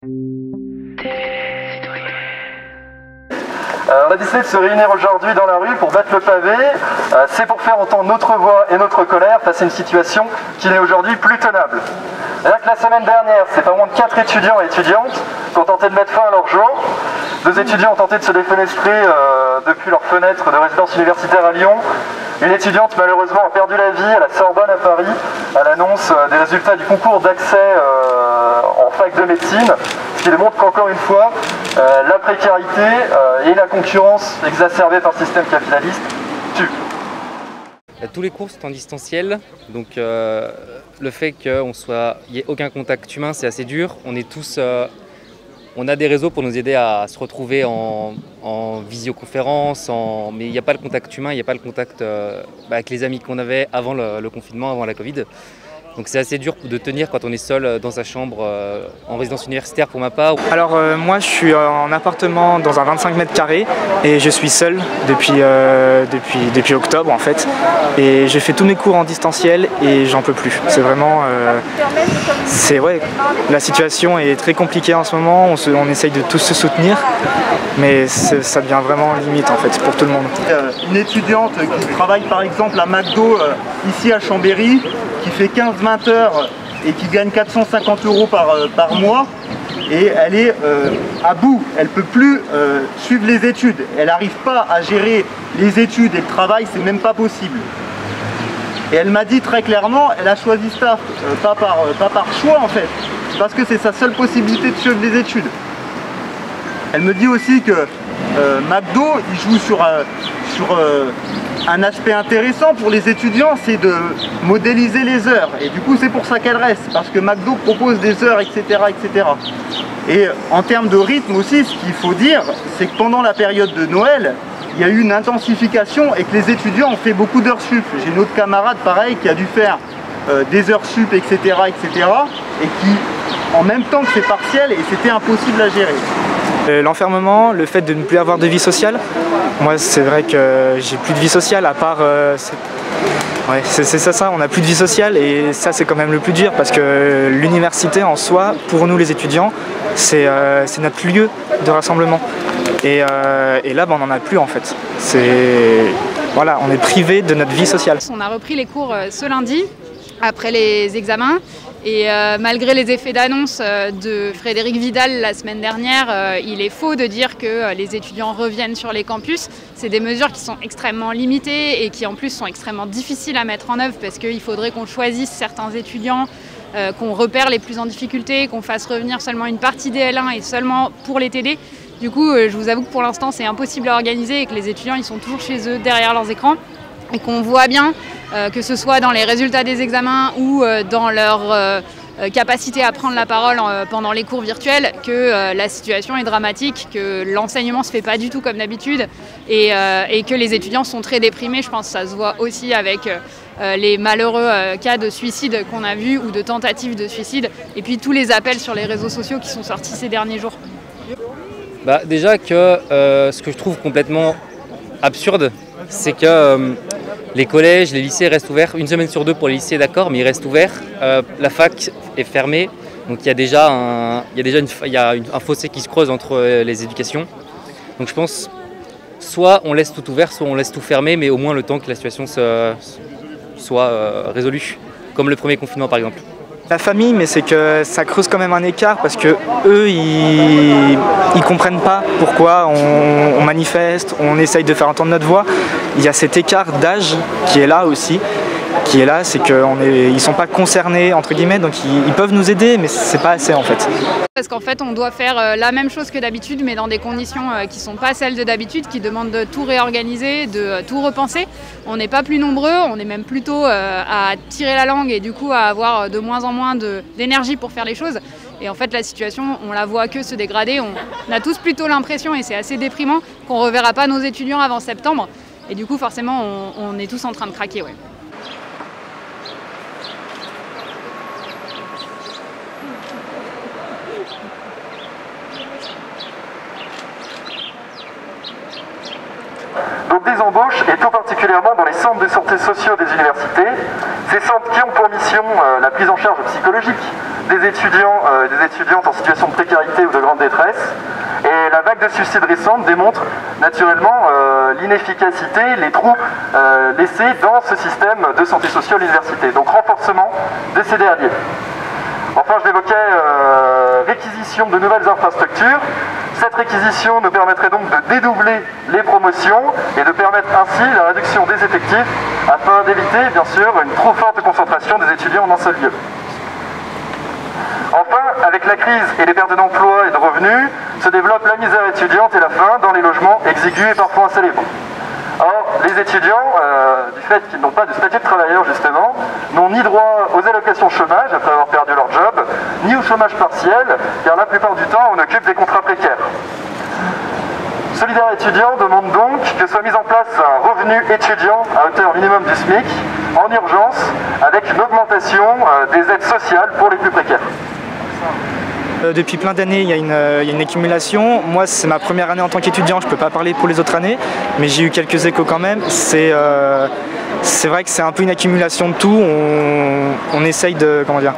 On a décidé de se réunir aujourd'hui dans la rue pour battre le pavé. C'est pour faire entendre notre voix et notre colère face à une situation qui n'est aujourd'hui plus tenable. Rien que la semaine dernière, c'est pas moins de 4 étudiants et étudiantes qui ont tenté de mettre fin à leur jour. 2 étudiants ont tenté de se défenestrer depuis leur fenêtre de résidence universitaire à Lyon. Une étudiante malheureusement a perdu la vie à la Sorbonne à Paris à l'annonce des résultats du concours d'accès en fac de médecine, ce qui démontre qu'encore une fois, la précarité et la concurrence exacerbée par le système capitaliste tuent. Tous les cours sont en distanciel, donc le fait qu'il n'y ait aucun contact humain, c'est assez dur. On a des réseaux pour nous aider à se retrouver en visioconférence, mais il n'y a pas le contact humain, il n'y a pas le contact avec les amis qu'on avait avant le confinement, avant la Covid. Donc c'est assez dur de tenir quand on est seul dans sa chambre en résidence universitaire pour ma part. Alors moi je suis en appartement dans un 25 mètres carrés et je suis seul depuis octobre en fait. Et j'ai fait tous mes cours en distanciel et j'en peux plus. C'est vraiment... la situation est très compliquée en ce moment, on essaye de tous se soutenir. Mais ça devient vraiment limite en fait pour tout le monde. Une étudiante qui travaille par exemple à McDo ici à Chambéry, qui fait 15-20 heures et qui gagne 450 € par mois, et elle est à bout, elle ne peut plus suivre les études, elle n'arrive pas à gérer les études et le travail, c'est même pas possible. Et elle m'a dit très clairement, elle a choisi ça, pas par choix en fait, parce que c'est sa seule possibilité de suivre les études. Elle me dit aussi que McDo, il joue sur un aspect intéressant pour les étudiants, c'est de modéliser les heures. Et du coup, c'est pour ça qu'elle reste, parce que McDo propose des heures, etc., etc. Et en termes de rythme aussi, ce qu'il faut dire, c'est que pendant la période de Noël, il y a eu une intensification et que les étudiants ont fait beaucoup d'heures sup. J'ai une autre camarade, pareil, qui a dû faire des heures sup, etc., etc., et qui, en même temps que ses partiels, et c'était impossible à gérer. L'enfermement, le fait de ne plus avoir de vie sociale, moi c'est vrai que j'ai plus de vie sociale à part... c'est ça, on n'a plus de vie sociale et ça c'est quand même le plus dur parce que l'université en soi, pour nous les étudiants, c'est notre lieu de rassemblement. Et là, on n'en a plus en fait. Voilà, on est privé de notre vie sociale. On a repris les cours ce lundi, après les examens. Et malgré les effets d'annonce de Frédérique Vidal la semaine dernière, il est faux de dire que les étudiants reviennent sur les campus. C'est des mesures qui sont extrêmement limitées et qui en plus sont extrêmement difficiles à mettre en œuvre parce qu'il faudrait qu'on choisisse certains étudiants, qu'on repère les plus en difficulté, qu'on fasse revenir seulement une partie des L1 et seulement pour les TD. Du coup, je vous avoue que pour l'instant c'est impossible à organiser et que les étudiants ils sont toujours chez eux derrière leurs écrans. Et qu'on voit bien, que ce soit dans les résultats des examens ou dans leur capacité à prendre la parole pendant les cours virtuels, que la situation est dramatique, que l'enseignement ne se fait pas du tout comme d'habitude et que les étudiants sont très déprimés. Je pense que ça se voit aussi avec les malheureux cas de suicide qu'on a vus ou de tentatives de suicide et puis tous les appels sur les réseaux sociaux qui sont sortis ces derniers jours. Déjà que ce que je trouve complètement absurde, c'est que les collèges, les lycées restent ouverts une semaine sur 2 pour les lycées, d'accord, mais ils restent ouverts. La fac est fermée, donc il y a déjà un fossé qui se creuse entre les éducations. Donc je pense, soit on laisse tout ouvert, soit on laisse tout fermé, mais au moins le temps que la situation soit résolue, comme le premier confinement par exemple. La famille, mais c'est que ça creuse quand même un écart parce que eux, ils comprennent pas pourquoi on manifeste, on essaye de faire entendre notre voix. Il y a cet écart d'âge qui est là aussi, c'est qu'ils sont pas concernés entre guillemets, donc ils peuvent nous aider, mais c'est pas assez en fait. Parce qu'en fait, on doit faire la même chose que d'habitude, mais dans des conditions qui ne sont pas celles de d'habitude, qui demandent de tout réorganiser, de tout repenser. On n'est pas plus nombreux, on est même plutôt à tirer la langue et du coup à avoir de moins en moins d'énergie pour faire les choses. Et en fait, la situation, on la voit que se dégrader. On a tous plutôt l'impression, et c'est assez déprimant, qu'on ne reverra pas nos étudiants avant septembre. Et du coup, forcément, on est tous en train de craquer. Ouais. Donc des embauches, et tout particulièrement dans les centres de santé sociaux des universités, ces centres qui ont pour mission la prise en charge psychologique des étudiants et des étudiantes en situation de précarité ou de grande détresse. Et la vague de suicides récente démontre naturellement l'inefficacité, les trous laissés dans ce système de santé sociale à l'université. Donc renforcement de ces derniers. Enfin, je l'évoquais, réquisition de nouvelles infrastructures. Cette réquisition nous permettrait donc de dédoubler les promotions et de permettre ainsi la réduction des effectifs afin d'éviter, bien sûr, une trop forte concentration des étudiants en un seul lieu. Enfin, avec la crise et les pertes d'emploi et de revenus, se développe la misère étudiante et la faim dans les logements exigus et parfois insalubres. Or, les étudiants, du fait qu'ils n'ont pas de statut de travailleur justement, n'ont ni droit aux allocations chômage après avoir perdu leur job, ni au chômage partiel, car la plupart du temps on occupe des contrats précaires. Solidaires étudiants demande donc que soit mis en place un revenu étudiant à hauteur minimum du SMIC, en urgence, avec une augmentation des aides sociales pour les plus précaires. Depuis plein d'années, il y a une accumulation. Moi, c'est ma première année en tant qu'étudiant, je ne peux pas parler pour les autres années, mais j'ai eu quelques échos quand même. C'est vrai que c'est un peu une accumulation de tout. On essaye de... comment dire ?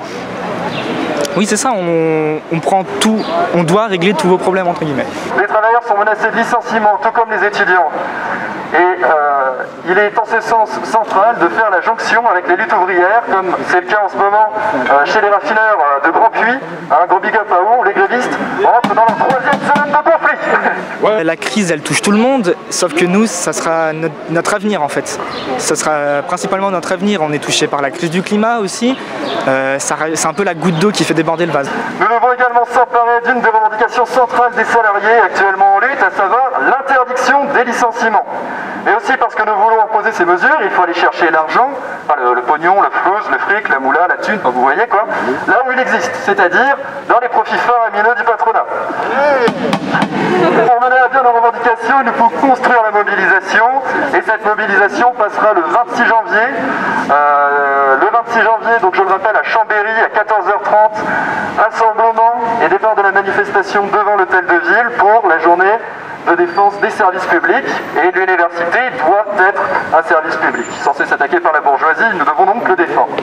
Oui, c'est ça, on prend tout, on doit régler tous vos problèmes, entre guillemets. Les travailleurs sont menacés de licenciement, tout comme les étudiants. Et il est en ce sens central de faire la jonction avec les luttes ouvrières, comme c'est le cas en ce moment chez les raffineurs de Grand Puy, un gros big up à eux, où les grévistes rentrent dans leur 3e semaine de conflit. Ouais. La crise, elle touche tout le monde, sauf que nous, ça sera notre avenir en fait. Ça sera principalement notre avenir. On est touché par la crise du climat aussi. C'est un peu la goutte d'eau qui fait déborder le vase. Nous devons également s'emparer d'une des revendications centrales des salariés actuellement en lutte, à savoir l'interdiction des licenciements. Mais aussi parce que nous voulons imposer ces mesures, il faut aller chercher l'argent, enfin le pognon, le flouze, le fric, la moula, la thune, vous voyez quoi, là où il existe, c'est-à-dire dans les profits faramineux du patronat. Pour mener à bien nos revendications, il nous faut construire la mobilisation, et cette mobilisation passera le 26 janvier. Donc je le rappelle, à Chambéry, à 14h30, rassemblement et départ de la manifestation devant l'hôtel de ville pour la journée de défense des services publics. Et l'université doit être un service public, censé s'attaquer par la bourgeoisie, nous devons donc le défendre.